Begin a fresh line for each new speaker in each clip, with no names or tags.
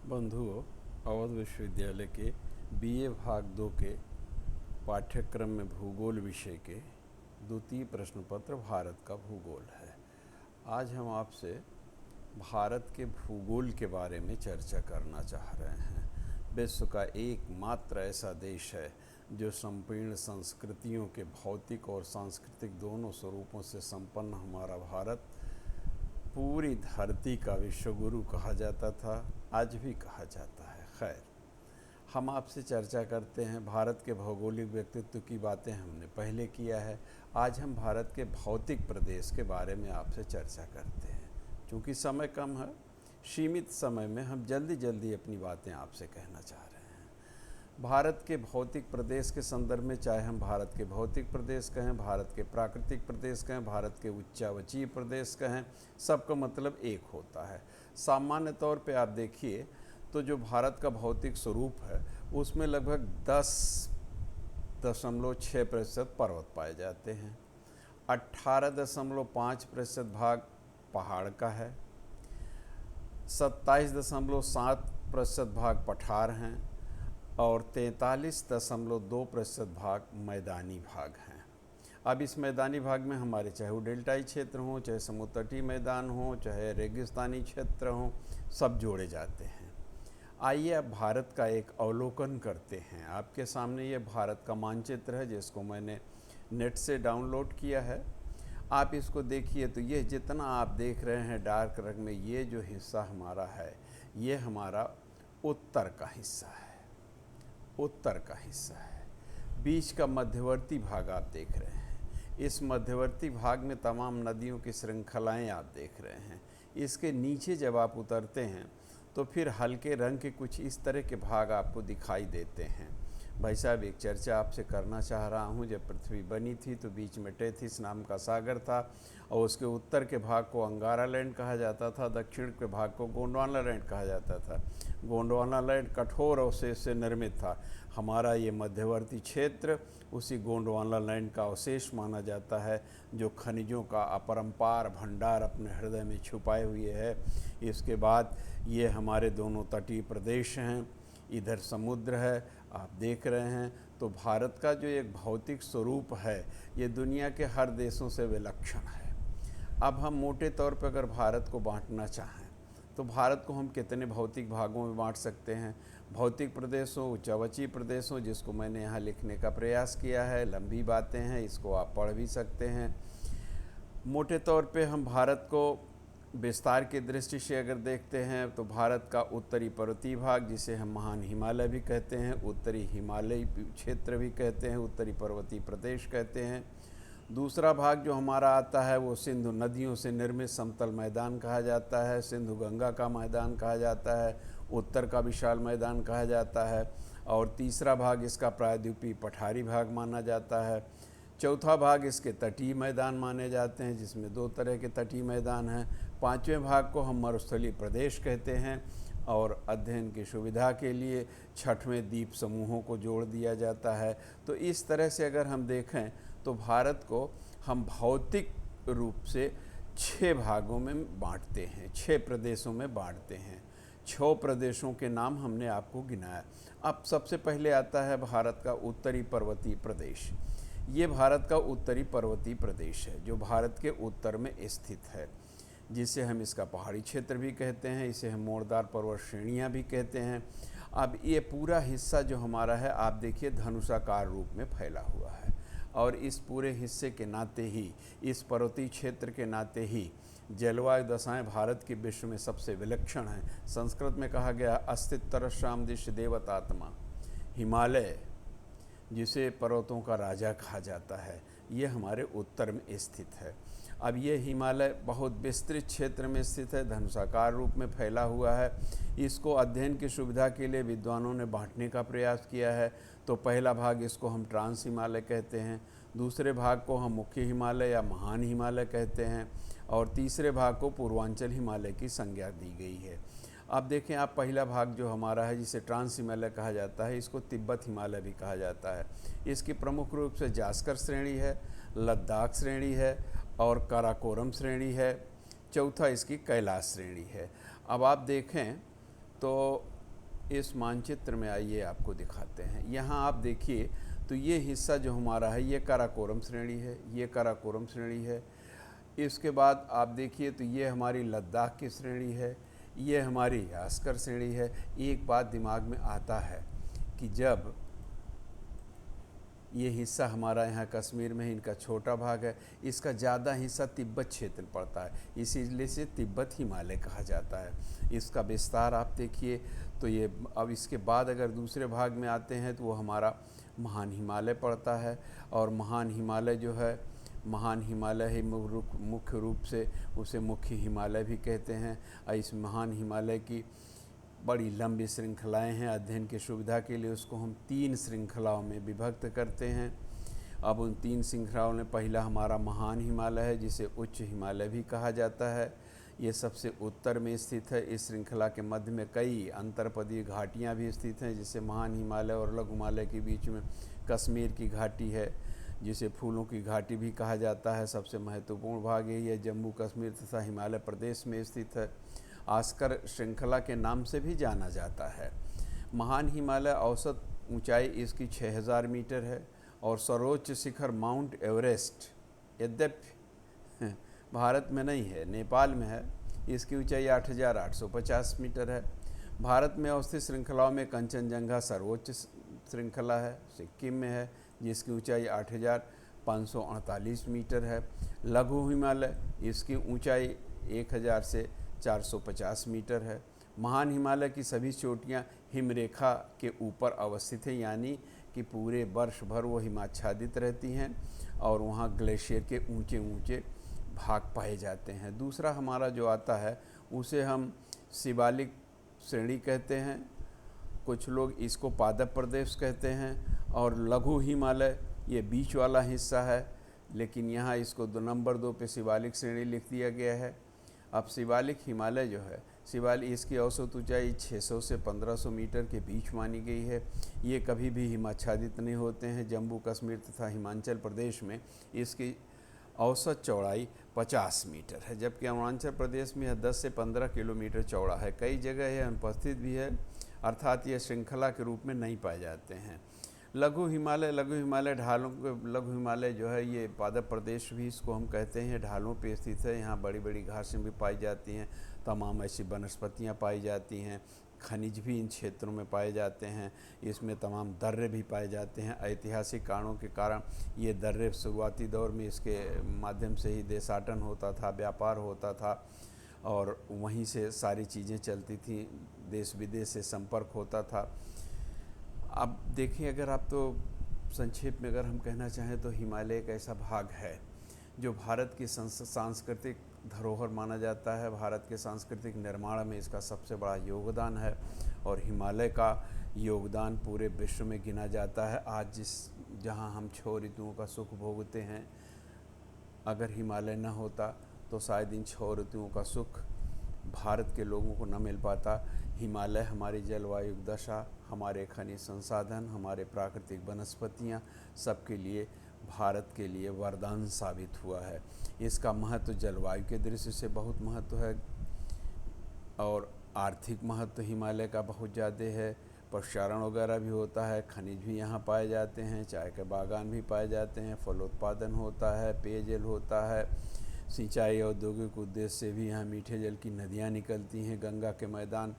बंधुओं, अवध विश्वविद्यालय के बीए भाग 2 के पाठ्यक्रम में भूगोल विषय के द्वितीय प्रश्न पत्र भारत का भूगोल है। आज हम आपसे भारत के भूगोल के बारे में चर्चा करना चाह रहे हैं। विश्व का एकमात्र ऐसा देश है जो संपूर्ण संस्कृतियों के भौतिक और सांस्कृतिक दोनों स्वरूपों से संपन्न हमारा भारत पूरी धरती का विश्वगुरु कहा जाता था, आज भी कहा जाता है। खैर, हम आपसे चर्चा करते हैं। भारत के भौगोलिक व्यक्तित्व की बातें हमने पहले किया है। आज हम भारत के भौतिक प्रदेश के बारे में आपसे चर्चा करते हैं। चूँकि समय कम है, सीमित समय में हम जल्दी अपनी बातें आपसे कहना चाह रहे हैं। भारत के भौतिक प्रदेश के संदर्भ में, चाहे हम भारत के भौतिक प्रदेश कहें, भारत के प्राकृतिक प्रदेश कहें, भारत के उच्चावचीय प्रदेश कहें, सबका मतलब एक होता है। सामान्य तौर पे आप देखिए तो जो भारत का भौतिक स्वरूप है उसमें लगभग 10.6% पर्वत पाए जाते हैं, 18.5% भाग पहाड़ का है, 27.7% भाग पठार हैं और 43.2% भाग मैदानी भाग हैं। अब इस मैदानी भाग में हमारे चाहे वो डेल्टाई क्षेत्र हों, चाहे समुद्र तटीय मैदान हों, चाहे रेगिस्तानी क्षेत्र हों, सब जोड़े जाते हैं। आइए अब भारत का एक अवलोकन करते हैं। आपके सामने ये भारत का मानचित्र है जिसको मैंने नेट से डाउनलोड किया है। आप इसको देखिए तो ये जितना आप देख रहे हैं डार्क रंग में, ये जो हिस्सा हमारा है ये हमारा उत्तर का हिस्सा है, उत्तर का हिस्सा है। बीच का मध्यवर्ती भाग आप देख रहे हैं। इस मध्यवर्ती भाग में तमाम नदियों की श्रृंखलाएं आप देख रहे हैं। इसके नीचे जब आप उतरते हैं तो फिर हल्के रंग के कुछ इस तरह के भाग आपको दिखाई देते हैं। भाई साहब, एक चर्चा आपसे करना चाह रहा हूँ। जब पृथ्वी बनी थी तो बीच में टेथिस नाम का सागर था और उसके उत्तर के भाग को अंगारा लैंड कहा जाता था, दक्षिण के भाग को गोंडवाना लैंड कहा जाता था। गोंडवाना लैंड कठोर अवशेष से निर्मित था। हमारा ये मध्यवर्ती क्षेत्र उसी गोंडवाना लैंड का अवशेष माना जाता है, जो खनिजों का अपरंपार भंडार अपने हृदय में छुपाए हुए है। इसके बाद ये हमारे दोनों तटीय प्रदेश हैं, इधर समुद्र है, आप देख रहे हैं। तो भारत का जो एक भौतिक स्वरूप है ये दुनिया के हर देशों से विलक्षण है। अब हम मोटे तौर पर अगर भारत को बांटना चाहें तो भारत को हम कितने भौतिक भागों में बांट सकते हैं। भौतिक प्रदेशों, उच्चावचीय प्रदेशों, जिसको मैंने यहाँ लिखने का प्रयास किया है, लंबी बातें हैं, इसको आप पढ़ भी सकते हैं। मोटे तौर पे हम भारत को विस्तार की दृष्टि से अगर देखते हैं तो भारत का उत्तरी पर्वतीय भाग, जिसे हम महान हिमालय भी कहते हैं, उत्तरी हिमालयी क्षेत्र भी कहते हैं, उत्तरी पर्वतीय प्रदेश कहते हैं। दूसरा भाग जो हमारा आता है वो सिंधु नदियों से निर्मित समतल मैदान कहा जाता है, सिंधु गंगा का मैदान कहा जाता है, उत्तर का विशाल मैदान कहा जाता है। और तीसरा भाग इसका प्रायद्वीपीय पठारी भाग माना जाता है। चौथा भाग इसके तटीय मैदान माने जाते हैं, जिसमें 2 तरह के तटीय मैदान हैं। पांचवें भाग को हम मरुस्थलीय प्रदेश कहते हैं और अध्ययन की सुविधा के लिए छठवें द्वीप समूहों को जोड़ दिया जाता है। तो इस तरह से अगर हम देखें तो भारत को हम भौतिक रूप से 6 भागों में बांटते हैं, 6 प्रदेशों में बांटते हैं। 6 प्रदेशों के नाम हमने आपको गिनाया। अब सबसे पहले आता है भारत का उत्तरी पर्वतीय प्रदेश। ये भारत का उत्तरी पर्वतीय प्रदेश है जो भारत के उत्तर में स्थित है, जिसे हम इसका पहाड़ी क्षेत्र भी कहते हैं, इसे हम मोड़दार पर्वत श्रेणियाँ भी कहते हैं। अब ये पूरा हिस्सा जो हमारा है आप देखिए धनुषाकार रूप में फैला हुआ है और इस पूरे हिस्से के नाते ही, इस पर्वतीय क्षेत्र के नाते ही जलवायु दशाएं भारत की विश्व में सबसे विलक्षण हैं। संस्कृत में कहा गया अस्तित्वरश्याम दिश देवतात्मा। हिमालय, जिसे पर्वतों का राजा कहा जाता है, ये हमारे उत्तर में स्थित है। अब ये हिमालय बहुत विस्तृत क्षेत्र में स्थित है, धनुषाकार रूप में फैला हुआ है। इसको अध्ययन की सुविधा के लिए विद्वानों ने बांटने का प्रयास किया है। तो पहला भाग इसको हम ट्रांस हिमालय कहते हैं, दूसरे भाग को हम मुख्य हिमालय या महान हिमालय कहते हैं और तीसरे भाग को पूर्वांचल हिमालय की संज्ञा दी गई है। अब देखें आप, पहला भाग जो हमारा है जिसे ट्रांस हिमालय कहा जाता है, इसको तिब्बत हिमालय भी कहा जाता है। इसकी प्रमुख रूप से जास्कर श्रेणी है, लद्दाख श्रेणी है और काराकोरम श्रेणी है। चौथा इसकी कैलाश श्रेणी है। अब आप देखें तो इस मानचित्र में आइए आपको दिखाते हैं। यहाँ आप देखिए तो ये हिस्सा जो हमारा है ये काराकोरम श्रेणी है, ये काराकोरम श्रेणी है। इसके बाद आप देखिए तो ये हमारी लद्दाख की श्रेणी है, ये हमारी यास्कर श्रेणी है। एक बात दिमाग में आता है कि जब ये हिस्सा हमारा यहाँ कश्मीर में इनका छोटा भाग है, इसका ज़्यादा हिस्सा तिब्बत क्षेत्र पड़ता है, इसीलिए से तिब्बत हिमालय कहा जाता है। इसका विस्तार आप देखिए तो ये अब इसके बाद अगर दूसरे भाग में आते हैं तो वो हमारा महान हिमालय पड़ता है। और महान हिमालय जो है, महान हिमालय ही मुख्य रूप से उसे मुख्य हिमालय भी कहते हैं। और इस महान हिमालय की बड़ी लंबी श्रृंखलाएं हैं। अध्ययन की सुविधा के लिए उसको हम 3 श्रृंखलाओं में विभक्त करते हैं। अब उन 3 श्रृंखलाओं में पहला हमारा महान हिमालय है, जिसे उच्च हिमालय भी कहा जाता है। ये सबसे उत्तर में स्थित है। इस श्रृंखला के मध्य में कई अंतरपदीय घाटियाँ भी स्थित हैं, जिसे महान हिमालय और लघु हिमालय के बीच में कश्मीर की घाटी है, जिसे फूलों की घाटी भी कहा जाता है। सबसे महत्वपूर्ण भाग यही है, जम्मू कश्मीर तथा हिमालय प्रदेश में स्थित है। आस्कर श्रृंखला के नाम से भी जाना जाता है। महान हिमालय औसत ऊंचाई इसकी 6000 मीटर है और सर्वोच्च शिखर माउंट एवरेस्ट यद्यपि भारत में नहीं है, नेपाल में है। इसकी ऊंचाई 8850 मीटर है। भारत में अवस्थित श्रृंखलाओं में कंचनजंगा सर्वोच्च श्रृंखला है, सिक्किम में है, जिसकी ऊंचाई 8548 मीटर है। लघु हिमालय, इसकी ऊंचाई 1000 से 450 मीटर है। महान हिमालय की सभी चोटियां हिमरेखा के ऊपर अवस्थित है, यानी कि पूरे वर्ष भर वो हिमाच्छादित रहती हैं और वहाँ ग्लेशियर के ऊंचे ऊंचे भाग पाए जाते हैं। दूसरा हमारा जो आता है उसे हम शिवालिक श्रेणी कहते हैं, कुछ लोग इसको पादप प्रदेश कहते हैं। और लघु हिमालय ये बीच वाला हिस्सा है, लेकिन यहाँ इसको 2 नंबर 2 पे शिवालिक श्रेणी लिख दिया गया है। अब शिवालिक हिमालय जो है, इसकी औसत ऊंचाई 600 से 1500 मीटर के बीच मानी गई है। ये कभी भी हिमाच्छादित नहीं होते हैं। जम्मू कश्मीर तथा हिमाचल प्रदेश में इसकी औसत चौड़ाई 50 मीटर है, जबकि अरुणाचल प्रदेश में यह 10 से 15 किलोमीटर चौड़ा है। कई जगह यह अनुपस्थित भी है, अर्थात ये श्रृंखला के रूप में नहीं पाए जाते हैं। लघु हिमालय ढालों के, लघु हिमालय जो है ये पादप प्रदेश भी इसको हम कहते हैं, ढालों पे स्थित है। यहाँ बड़ी बड़ी घासें भी पाई जाती हैं, तमाम ऐसी वनस्पतियाँ पाई जाती हैं, खनिज भी इन क्षेत्रों में पाए जाते हैं। इसमें तमाम दर्रे भी पाए जाते हैं। ऐतिहासिक कारणों के कारण ये दर्रे शुरुआती दौर में इसके माध्यम से ही देशाटन होता था, व्यापार होता था और वहीं से सारी चीज़ें चलती थी, देश विदेश से संपर्क होता था। अब देखिए, अगर आप तो संक्षेप में अगर हम कहना चाहें तो हिमालय एक ऐसा भाग है जो भारत की सांस्कृतिक धरोहर माना जाता है। भारत के सांस्कृतिक निर्माण में इसका सबसे बड़ा योगदान है और हिमालय का योगदान पूरे विश्व में गिना जाता है। आज जहां हम 6 ऋतुओं का सुख भोगते हैं, अगर हिमालय न होता तो शायद इन 6 ऋतुओं का सुख भारत के लोगों को न मिल पाता। हिमालय हमारी जलवायु दशा, हमारे खनिज संसाधन, हमारे प्राकृतिक वनस्पतियाँ, सबके लिए भारत के लिए वरदान साबित हुआ है। इसका महत्व जलवायु के दृष्टि से बहुत महत्व है और आर्थिक महत्व हिमालय का बहुत ज़्यादा है। प्रक्षारण वगैरह भी होता है, खनिज भी यहाँ पाए जाते हैं, चाय के बागान भी पाए जाते हैं, फलोत्पादन होता है, पेयजल होता है, सिंचाई औद्योगिक उद्देश्य से भी यहाँ मीठे जल की नदियाँ निकलती हैं। गंगा के मैदान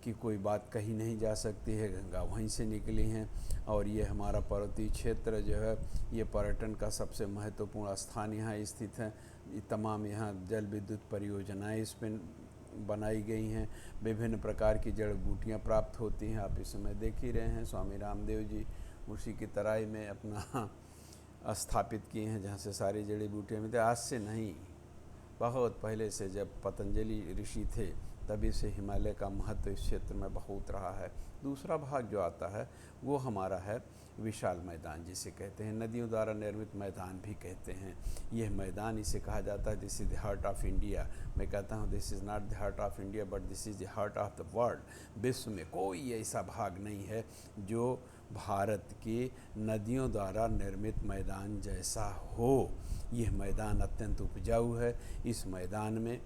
की कोई बात कही नहीं जा सकती है, गंगा वहीं से निकली हैं। और ये हमारा पर्वतीय क्षेत्र जो है, ये पर्यटन का सबसे महत्वपूर्ण स्थान यहाँ स्थित है। तमाम यहाँ जल विद्युत परियोजनाएं इस पर बनाई गई हैं। विभिन्न प्रकार की जड़ बूटियाँ प्राप्त होती हैं, आप इस समय देख ही रहे हैं। स्वामी रामदेव जी उसी की तराई में अपना स्थापित किए हैं, जहाँ से सारी जड़ी बूटियाँ मिलती। आज से नहीं, बहुत पहले से, जब पतंजलि ऋषि थे तभी से हिमालय का महत्व इस क्षेत्र में बहुत रहा है। दूसरा भाग जो आता है वो हमारा है विशाल मैदान, जिसे कहते हैं नदियों द्वारा निर्मित मैदान भी कहते हैं। यह मैदान, इसे कहा जाता है this is the heart of India. मैं कहता हूँ this is not the heart of India but this is the heart of the world. विश्व में कोई ऐसा भाग नहीं है जो भारत के नदियों द्वारा निर्मित मैदान जैसा हो। यह मैदान अत्यंत उपजाऊ है। इस मैदान में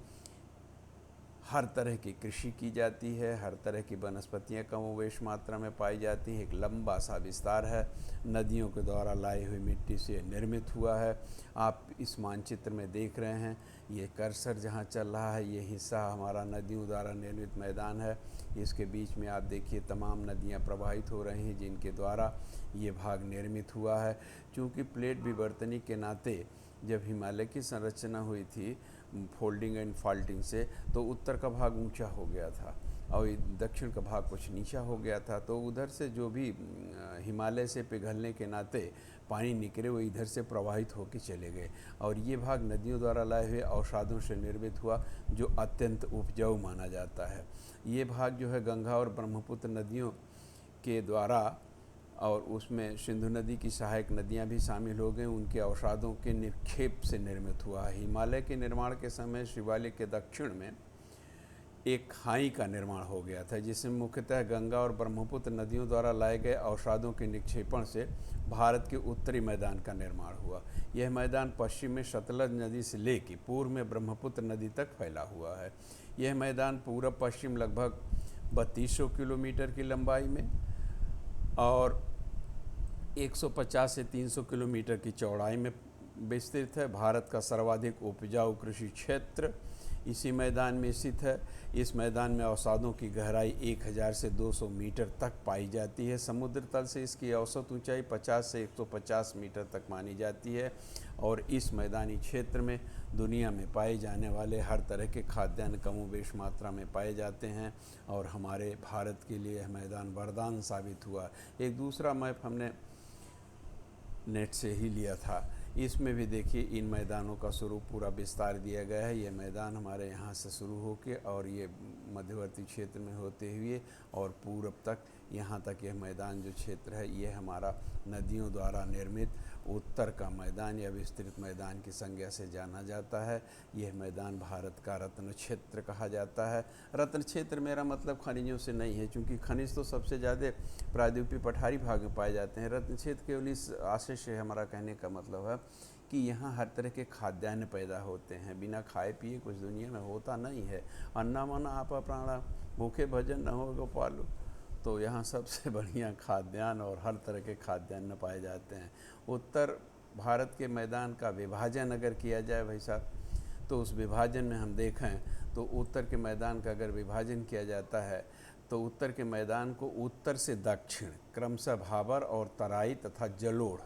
हर तरह की कृषि की जाती है, हर तरह की वनस्पतियाँ कमोवेश मात्रा में पाई जाती हैं। एक लंबा सा विस्तार है, नदियों के द्वारा लाई हुई मिट्टी से निर्मित हुआ है। आप इस मानचित्र में देख रहे हैं, ये कर्सर जहाँ चल रहा है, ये हिस्सा हमारा नदियों द्वारा निर्मित मैदान है। इसके बीच में आप देखिए तमाम नदियाँ प्रवाहित हो रही हैं, जिनके द्वारा ये भाग निर्मित हुआ है। चूँकि प्लेट विवर्तनी के नाते जब हिमालय की संरचना हुई थी फोल्डिंग एंड फॉल्टिंग से, तो उत्तर का भाग ऊंचा हो गया था और दक्षिण का भाग कुछ नीचा हो गया था। तो उधर से जो भी हिमालय से पिघलने के नाते पानी निकले, वो इधर से प्रवाहित होकर चले गए और ये भाग नदियों द्वारा लाए हुए अवसादों से निर्मित हुआ, जो अत्यंत उपजाऊ माना जाता है। ये भाग जो है गंगा और ब्रह्मपुत्र नदियों के द्वारा, और उसमें सिंधु नदी की सहायक नदियां भी शामिल हो गई, उनके अवसादों के निक्षेप से निर्मित हुआ है। हिमालय के निर्माण के समय शिवालिक के दक्षिण में एक खाई का निर्माण हो गया था, जिसमें मुख्यतः गंगा और ब्रह्मपुत्र नदियों द्वारा लाए गए अवसादों के निक्षेपण से भारत के उत्तरी मैदान का निर्माण हुआ। यह मैदान पश्चिम में सतलज नदी से लेकर पूर्व में ब्रह्मपुत्र नदी तक फैला हुआ है। यह मैदान पूर्व पश्चिम लगभग 3200 किलोमीटर की लंबाई में और 150 से 300 किलोमीटर की चौड़ाई में विस्तृत है। भारत का सर्वाधिक उपजाऊ कृषि क्षेत्र इसी मैदान में स्थित है। इस मैदान में अवसादों की गहराई 1000 से 200 मीटर तक पाई जाती है। समुद्र तल से इसकी औसत ऊंचाई 50 से 150 मीटर तक मानी जाती है और इस मैदानी क्षेत्र में दुनिया में पाए जाने वाले हर तरह के खाद्यान्न कमोबेश मात्रा में पाए जाते हैं और हमारे भारत के लिए यह मैदान वरदान साबित हुआ। एक दूसरा मैप हमने नेट से ही लिया था, इसमें भी देखिए इन मैदानों का स्वरूप पूरा विस्तार दिया गया है। ये मैदान हमारे यहाँ से शुरू होके और ये मध्यवर्ती क्षेत्र में होते हुए और पूर्व तक, यहाँ तक यह मैदान जो क्षेत्र है, ये हमारा नदियों द्वारा निर्मित उत्तर का मैदान या विस्तृत मैदान की संज्ञा से जाना जाता है। यह मैदान भारत का रत्न क्षेत्र कहा जाता है। रत्न क्षेत्र मेरा मतलब खनिजों से नहीं है, क्योंकि खनिज तो सबसे ज़्यादा प्रायद्वीपीय पठारी भाग में पाए जाते हैं। रत्न क्षेत्र केवल इस आशय से हमारा कहने का मतलब है कि यहाँ हर तरह के खाद्यान्न पैदा होते हैं। बिना खाए पिए कुछ दुनिया में होता नहीं है। अन्ना मना आपा प्राणा, भूखे भजन न हो गोपालो। तो यहाँ सबसे बढ़िया खाद्यान्न और हर तरह के खाद्यान्न पाए जाते हैं। उत्तर भारत के मैदान का विभाजन अगर किया जाए भाई साहब, तो उस विभाजन में हम देखें तो उत्तर के मैदान का अगर विभाजन किया जाता है तो उत्तर के मैदान को उत्तर से दक्षिण क्रमशः भाबर और तराई तथा जलोढ़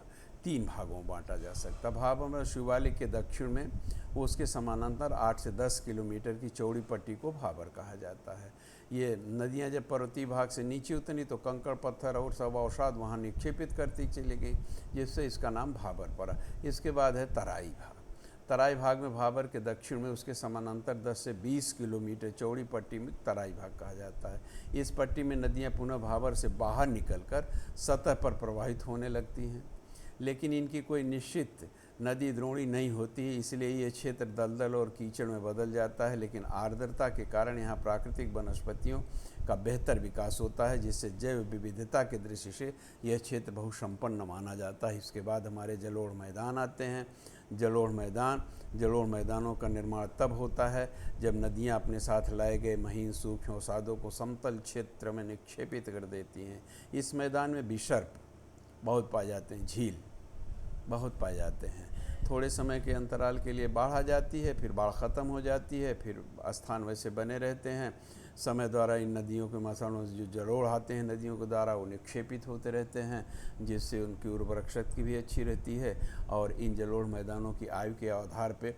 3 भागों में बांटा जा सकता है। भाबर में शिवालिक के दक्षिण में उसके समानांतर 8 से 10 किलोमीटर की चौड़ी पट्टी को भाबर कहा जाता है। ये नदियाँ जब पर्वतीय भाग से नीचे उतरी तो कंकड़ पत्थर और सब अवसाद वहाँ निक्षेपित करती चली गई, जिससे इसका नाम भाबर पड़ा। इसके बाद है तराई भाग। तराई भाग में भाबर के दक्षिण में उसके समानांतर 10 से 20 किलोमीटर चौड़ी पट्टी में तराई भाग कहा जाता है। इस पट्टी में नदियाँ पुनः भाबर से बाहर निकलकर सतह पर प्रवाहित होने लगती हैं, लेकिन इनकी कोई निश्चित नदी द्रोणी नहीं होती है, इसलिए ये क्षेत्र दलदल और कीचड़ में बदल जाता है। लेकिन आर्द्रता के कारण यहाँ प्राकृतिक वनस्पतियों का बेहतर विकास होता है, जिससे जैव विविधता के दृष्टि से यह क्षेत्र बहुसंपन्न माना जाता है। इसके बाद हमारे जलोढ़ मैदान आते हैं। जलोढ़ मैदानों का निर्माण तब होता है जब नदियाँ अपने साथ लाए गए महीन सूक्ष्म अवसादों को समतल क्षेत्र में निक्षेपित कर देती हैं। इस मैदान में विसर्प बहुत पाए जाते हैं, झील बहुत पाए जाते हैं। थोड़े समय के अंतराल के लिए बाढ़ आ जाती है, फिर बाढ़ ख़त्म हो जाती है, फिर स्थान वैसे बने रहते हैं। समय द्वारा इन नदियों के मसालों से जो जलोढ़ आते हैं नदियों के द्वारा, वो निक्षेपित होते रहते हैं, जिससे उनकी उर्वरक शक्ति भी अच्छी रहती है। और इन जलोढ़ मैदानों की आयु के आधार पर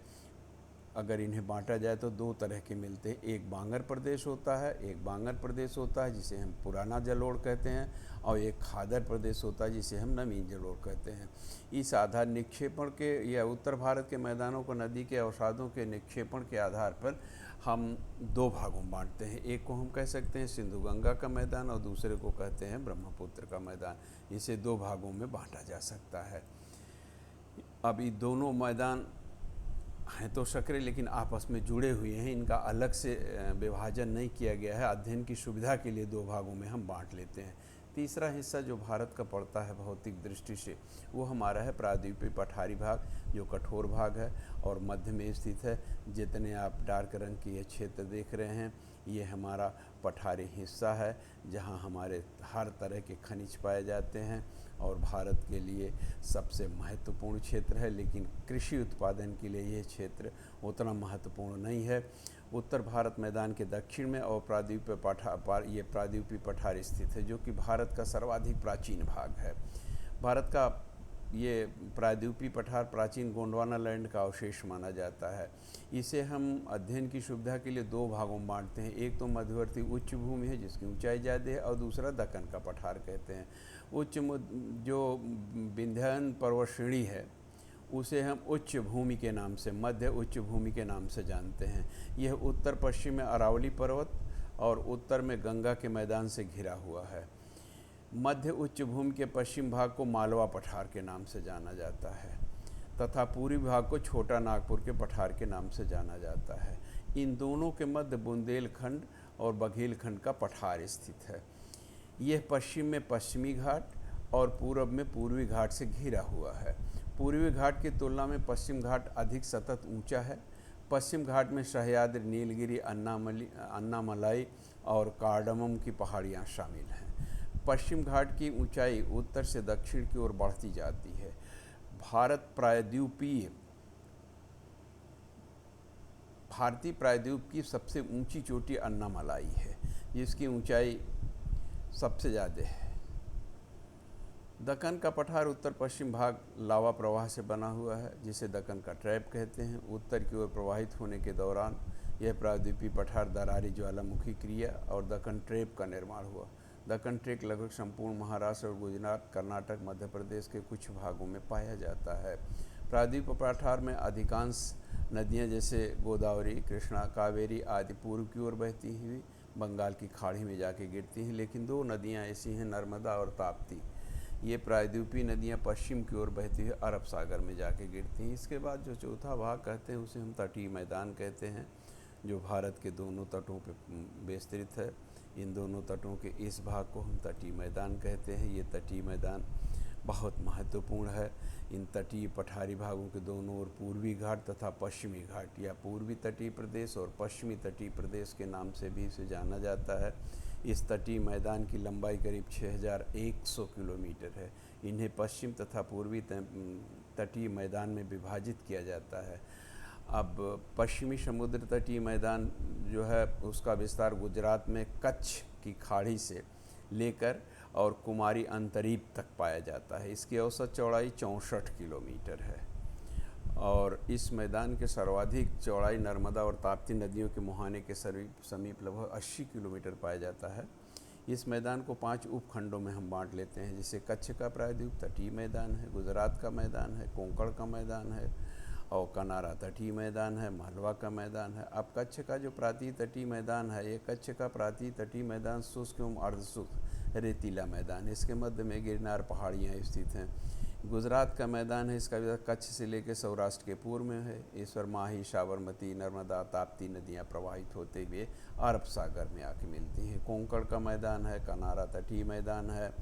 अगर इन्हें बांटा जाए तो 2 तरह के मिलते हैं। एक बांगर प्रदेश होता है जिसे हम पुराना जलोढ़ कहते हैं, और एक खादर प्रदेश होता है जिसे हम नवीन जलोढ़ कहते हैं। इस आधार निक्षेपण के या उत्तर भारत के मैदानों को नदी के अवसादों के निक्षेपण के आधार पर हम 2 भागों में बांटते हैं। एक को हम कह सकते हैं सिंधु गंगा का मैदान और दूसरे को कहते हैं ब्रह्मपुत्र का मैदान। इसे 2 भागों में बांटा जा सकता है। अब ये दोनों मैदान हैं तो सकरे, लेकिन आपस में जुड़े हुए हैं, इनका अलग से विभाजन नहीं किया गया है। अध्ययन की सुविधा के लिए 2 भागों में हम बांट लेते हैं। तीसरा हिस्सा जो भारत का पड़ता है भौतिक दृष्टि से, वो हमारा है प्रायद्वीपीय पठारी भाग, जो कठोर भाग है और मध्य में स्थित है। जितने आप डार्क रंग की ये क्षेत्र देख रहे हैं, ये हमारा पठारी हिस्सा है, जहाँ हमारे हर तरह के खनिज पाए जाते हैं और भारत के लिए सबसे महत्वपूर्ण क्षेत्र है। लेकिन कृषि उत्पादन के लिए ये क्षेत्र उतना महत्वपूर्ण नहीं है। उत्तर भारत मैदान के दक्षिण में और प्रायद्वीपीय पठार स्थित है, जो कि भारत का सर्वाधिक प्राचीन भाग है। भारत का ये प्रायद्वीपीय पठार प्राचीन गोंडवाना लैंड का अवशेष माना जाता है। इसे हम अध्ययन की सुविधा के लिए दो भागों में बांटते हैं। एक तो मध्यवर्ती उच्च भूमि है, जिसकी ऊंचाई ज़्यादा है, और दूसरा दक्कन का पठार कहते हैं। जो विंध्याचल पर्वत श्रेणी है, उसे हम उच्च भूमि के नाम से, मध्य उच्च भूमि के नाम से जानते हैं। यह उत्तर पश्चिम में अरावली पर्वत और उत्तर में गंगा के मैदान से घिरा हुआ है। मध्य उच्च भूमि के पश्चिम भाग को मालवा पठार के नाम से जाना जाता है तथा पूर्वी भाग को छोटा नागपुर के पठार के नाम से जाना जाता है। इन दोनों के मध्य बुंदेलखंड और बघेलखंड का पठार स्थित है। यह पश्चिम में पश्चिमी घाट और पूर्व में पूर्वी घाट से घिरा हुआ है। पूर्वी घाट की तुलना में पश्चिम घाट अधिक सतत ऊंचा है। पश्चिम घाट में सह्याद्री, नीलगिरी, अन्नामलाई और कार्डमम की पहाड़ियां शामिल हैं। पश्चिम घाट की ऊंचाई उत्तर से दक्षिण की ओर बढ़ती जाती है। भारतीय प्रायद्वीप की सबसे ऊंची चोटी अन्नामलाई है, जिसकी ऊंचाई सबसे ज़्यादा है। दक्कन का पठार उत्तर पश्चिम भाग लावा प्रवाह से बना हुआ है, जिसे दक्कन का ट्रैप कहते हैं। उत्तर की ओर प्रवाहित होने के दौरान यह प्रायद्वीपीय पठार दरारी ज्वालामुखी क्रिया और दक्कन ट्रैप का निर्माण हुआ। दक्कन ट्रैप लगभग संपूर्ण महाराष्ट्र और गुजरात, कर्नाटक, मध्य प्रदेश के कुछ भागों में पाया जाता है। प्रायद्वीपीय पठार में अधिकांश नदियां जैसे गोदावरी, कृष्णा, कावेरी आदि पूर्व की ओर बहती हुई बंगाल की खाड़ी में जाके गिरती हैं। लेकिन दो नदियां ऐसी हैं, नर्मदा और ताप्ती। ये प्रायद्वीपीय नदियां पश्चिम की ओर बहती हुई अरब सागर में जाके गिरती हैं। इसके बाद जो चौथा भाग कहते हैं, उसे हम तटीय मैदान कहते हैं, जो भारत के दोनों तटों पर विस्तृत है। इन दोनों तटों के इस भाग को हम तटीय मैदान कहते हैं। ये तटीय मैदान बहुत महत्वपूर्ण है। इन तटीय पठारी भागों के दोनों ओर पूर्वी घाट तथा पश्चिमी घाट, या पूर्वी तटीय प्रदेश और पश्चिमी तटीय प्रदेश के नाम से भी इसे जाना जाता है। इस तटीय मैदान की लंबाई करीब 6100 किलोमीटर है। इन्हें पश्चिम तथा पूर्वी तटीय मैदान में विभाजित किया जाता है। अब पश्चिमी समुद्र तटीय मैदान जो है, उसका विस्तार गुजरात में कच्छ की खाड़ी से लेकर और कुमारी अंतरीप तक पाया जाता है। इसकी औसत चौड़ाई 64 किलोमीटर है और इस मैदान के सर्वाधिक चौड़ाई नर्मदा और ताप्ती नदियों के मुहाने के समीप लगभग 80 किलोमीटर पाया जाता है। इस मैदान को 5 उपखंडों में हम बांट लेते हैं, जिसे कच्छ का प्रायद्वीप तटीय मैदान है, गुजरात का मैदान है, कोंकण का मैदान है और कनारा तटीय मैदान है, मालवा का मैदान है। अब कच्छ का जो प्रांतीय तटीय मैदान है, ये कच्छ का प्रांतीय तटीय मैदान शुष्क एवं अर्धशुष्क रेतीला मैदान है। इसके मध्य में गिरनार पहाड़ियाँ स्थित हैं। गुजरात का मैदान है, इसका विस्तार कच्छ से लेकर सौराष्ट्र के पूर्व में है। इस पर माही, साबरमती, नर्मदा, ताप्ती नदियाँ प्रवाहित होते हुए अरब सागर में आके मिलती हैं। कोंकण का मैदान है, कनारा तटीय मैदान है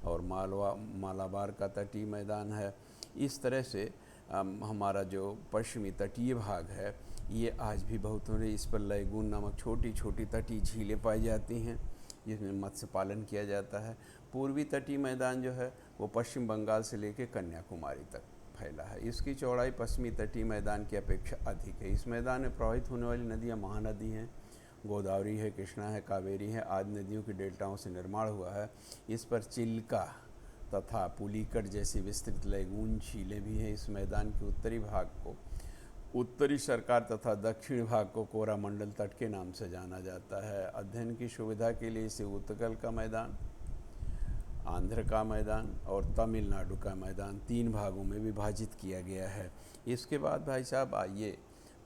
और मालाबार का तटीय मैदान है। इस तरह से हमारा जो पश्चिमी तटीय भाग है, ये आज भी बहुत हो रही। इस पर लैगून नामक छोटी छोटी तटीय झीलें पाई जाती हैं, जिसमें मत्स्य पालन किया जाता है। पूर्वी तटीय मैदान जो है, वो पश्चिम बंगाल से लेकर कन्याकुमारी तक फैला है। इसकी चौड़ाई पश्चिमी तटीय मैदान की अपेक्षा अधिक है। इस मैदान में प्रवाहित होने वाली नदियाँ महानदी हैं, गोदावरी है, कृष्णा है, कावेरी है आदि नदियों के डेल्टाओं से निर्माण हुआ है। इस पर चिल्का तथा पुलिकट जैसी विस्तृत लैगून झीलें भी हैं। इस मैदान के उत्तरी भाग को उत्तरी सरकार तथा दक्षिणी भाग को कोरामंडल तट के नाम से जाना जाता है। अध्ययन की सुविधा के लिए इसे उत्कल का मैदान, आंध्र का मैदान और तमिलनाडु का मैदान 3 भागों में विभाजित किया गया है। इसके बाद भाई साहब आइए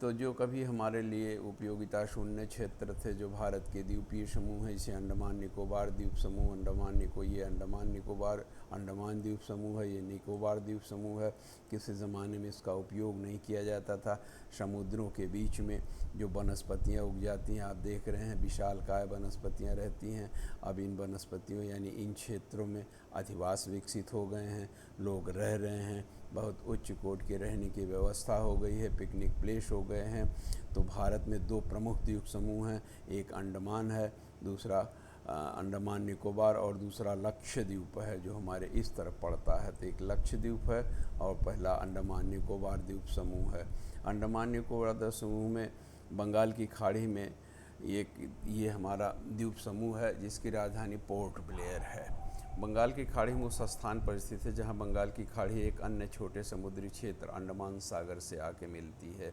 तो जो कभी हमारे लिए उपयोगिता शून्य क्षेत्र थे, जो भारत के द्वीपीय समूह है, इसे अंडमान निकोबार द्वीप समूह, ये अंडमान निकोबार अंडमान द्वीप समूह है, ये निकोबार द्वीप समूह है। किसी ज़माने में इसका उपयोग नहीं किया जाता था। समुद्रों के बीच में जो वनस्पतियाँ उग जाती हैं, आप देख रहे हैं विशालकाय वनस्पतियाँ रहती हैं। अब इन वनस्पतियों यानी इन क्षेत्रों में अधिवास विकसित हो गए हैं, लोग रह रहे हैं, बहुत उच्च कोटि के रहने की व्यवस्था हो गई है, पिकनिक प्लेस हो गए हैं। तो भारत में दो प्रमुख द्वीप समूह हैं, एक अंडमान है, दूसरा अंडमान निकोबार, और दूसरा लक्षद्वीप है जो हमारे इस तरफ पड़ता है। तो एक लक्षद्वीप है और पहला अंडमान निकोबार द्वीप समूह है। अंडमान निकोबार द्वीप समूह में बंगाल की खाड़ी में ये हमारा द्वीप समूह है, जिसकी राजधानी पोर्ट ब्लेयर है। बंगाल की खाड़ी में उस स्थान पर स्थित है जहाँ बंगाल की खाड़ी एक अन्य छोटे समुद्री क्षेत्र अंडमान सागर से आके मिलती है।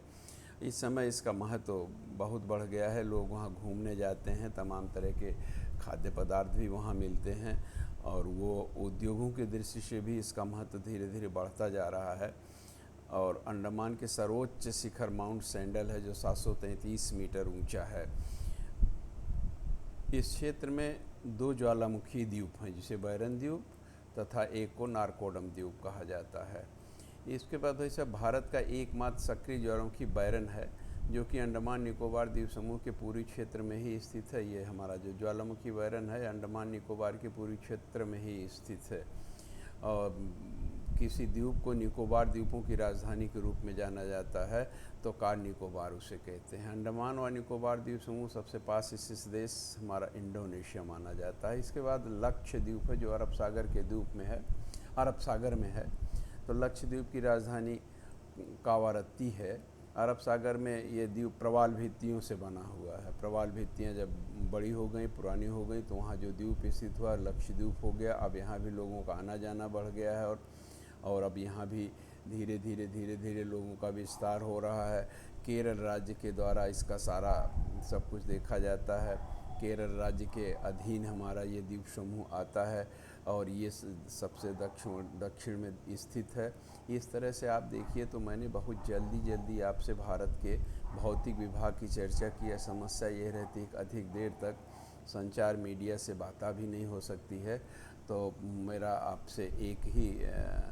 इस समय इसका महत्व बहुत बढ़ गया है, लोग वहाँ घूमने जाते हैं, तमाम तरह के खाद्य पदार्थ भी वहाँ मिलते हैं, और वो उद्योगों के दृष्टि से भी इसका महत्व धीरे धीरे बढ़ता जा रहा है। और अंडमान के सर्वोच्च शिखर माउंट सैंडल है, जो 733 मीटर ऊंचा है। इस क्षेत्र में दो ज्वालामुखी द्वीप हैं, जिसे बैरन द्वीप तथा एक को नारकोडम द्वीप कहा जाता है। इसके बाद वैसे भारत का एकमात्र सक्रिय ज्वालामुखी बैरन है, जो कि अंडमान निकोबार द्वीप समूह के पूर्वी क्षेत्र में ही स्थित है। ये हमारा जो ज्वालामुखी बैरन है, अंडमान निकोबार के पूर्वी क्षेत्र में ही स्थित है। और किसी द्वीप को निकोबार द्वीपों की राजधानी के रूप में जाना जाता है तो कार निकोबार उसे कहते हैं। अंडमान व निकोबार द्वीप समूह सबसे पास स्थित देश हमारा इंडोनेशिया माना जाता है। इसके बाद लक्षद्वीप है, जो अरब सागर के द्वीप में है, अरब सागर में है। तो लक्षद्वीप की राजधानी कावारत्ती है। अरब सागर में ये द्वीप प्रवाल भित्तियों से बना हुआ है। प्रवाल भित्तियाँ जब बड़ी हो गई, पुरानी हो गई, तो वहाँ जो द्वीप स्थित हुआ लक्षद्वीप हो गया। अब यहाँ भी लोगों का आना जाना बढ़ गया है, और अब यहाँ भी धीरे धीरे लोगों का विस्तार हो रहा है। केरल राज्य के द्वारा इसका सारा सब कुछ देखा जाता है। केरल राज्य के अधीन हमारा ये द्वीप समूह आता है, और ये सबसे दक्षिण में स्थित है। इस तरह से आप देखिए तो मैंने बहुत जल्दी आपसे भारत के भौतिक विभाग की चर्चा की है। समस्या ये रहती है कि अधिक देर तक संचार मीडिया से बात भी नहीं हो सकती है। तो मेरा आपसे एक ही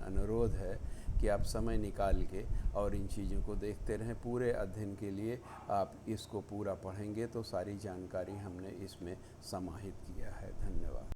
अनुरोध है कि आप समय निकाल के और इन चीज़ों को देखते रहें। पूरे अध्ययन के लिए आप इसको पूरा पढ़ेंगे तो सारी जानकारी हमने इसमें समाहित किया है। धन्यवाद।